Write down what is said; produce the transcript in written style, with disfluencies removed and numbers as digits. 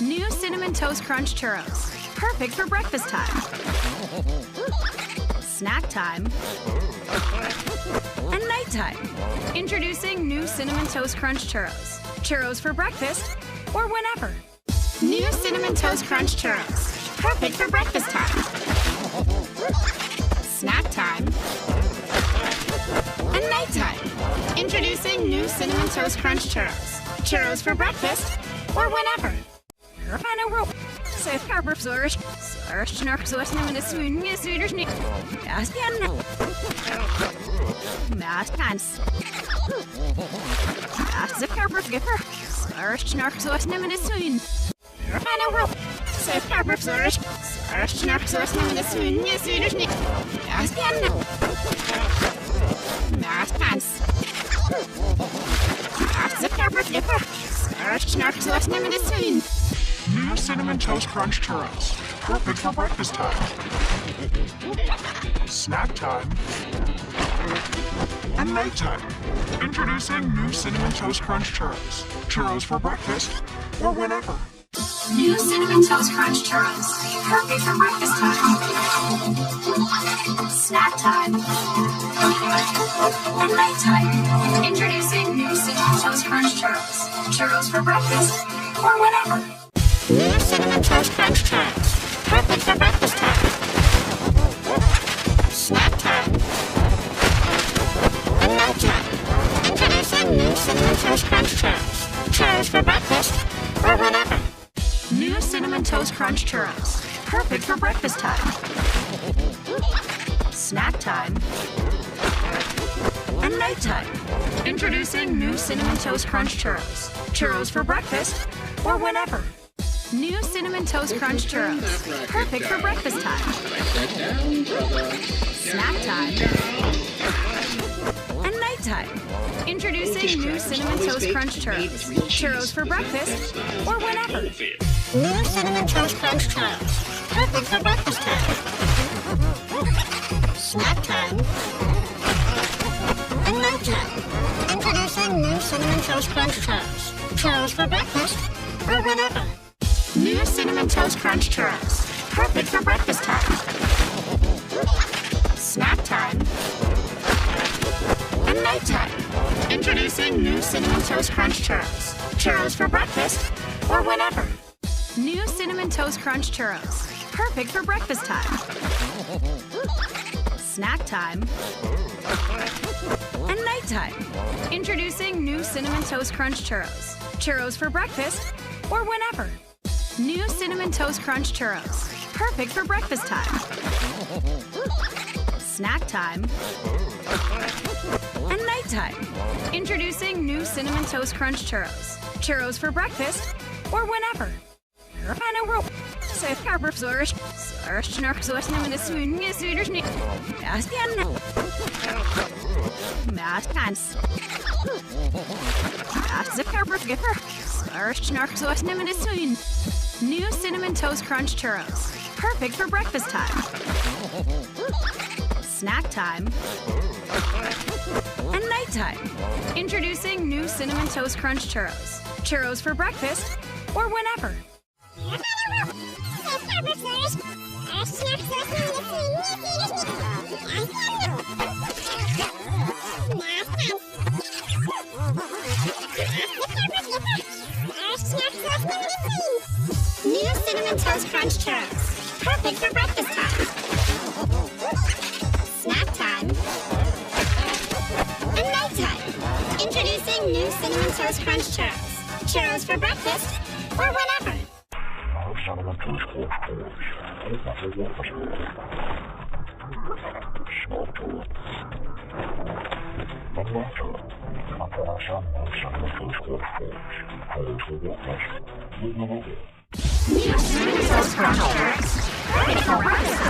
New Cinnamon Toast Crunch Churros. Perfect for breakfast time, snack time, and nighttime. Introducing new Cinnamon Toast Crunch Churros. Churros for breakfast or whenever. New Cinnamon Toast Crunch Churros. Perfect for breakfast time, snack time, and nighttime. Introducing new Cinnamon Toast Crunch Churros. Churros for breakfast or whenever. New Cinnamon Toast Crunch Churros. Perfect for breakfast time, snack time, and nighttime. Introducing new Cinnamon Toast Crunch Churros. Churros for breakfast or whenever. New Cinnamon Toast Crunch Churros. Perfect for breakfast time, snack time, and nighttime. Introducing new Cinnamon Toast Crunch Churros. Churros for breakfast or whenever. New Cinnamon Toast Crunch Churros. Perfect for breakfast time, snack time, and nighttime. Introducing new Cinnamon Toast Crunch Churros. Churros for breakfast or whenever. New Cinnamon Toast Crunch Churros. Perfect for breakfast time, snack time, and nighttime. Introducing new Cinnamon Toast Crunch Churros. Churros for breakfast or whenever. New Cinnamon Toast Crunch Churros. Perfect for breakfast time, snack time, and nighttime. Introducing new Cinnamon Toast Crunch Churros. Churros for breakfast or whenever. New Cinnamon Toast Crunch Churros. Perfect for breakfast time, snack time, and nighttime. Introducing new Cinnamon Toast Crunch Churros. Churros for breakfast or whenever. New Cinnamon Toast Crunch Churros. Perfect for breakfast time, snack time, and nighttime. Introducing new Cinnamon Toast Crunch Churros. Churros for breakfast or whenever. New Cinnamon Toast Crunch Churros. Perfect for breakfast time, snack time, and nighttime. Introducing new Cinnamon Toast Crunch Churros. Churros for breakfast or whenever. New Cinnamon Toast Crunch Churros. Perfect for breakfast time, snack time, and nighttime. Introducing new Cinnamon Toast Crunch Churros. Churros for breakfast or whenever. New Cinnamon Toast Crunch Churros. Perfect for breakfast time, snack time, and nighttime. Introducing new Cinnamon Toast Crunch Churros. Churros for breakfast or whenever. New Cinnamon Toast Crunch Churros. Perfect for breakfast time, snack time, and nighttime. Introducing new Cinnamon Toast Crunch Churros. Churros for breakfast or whenever. Cinnamon Toast Crunch Churros. New Cinnamon Toast Crunch Churros. Perfect for breakfast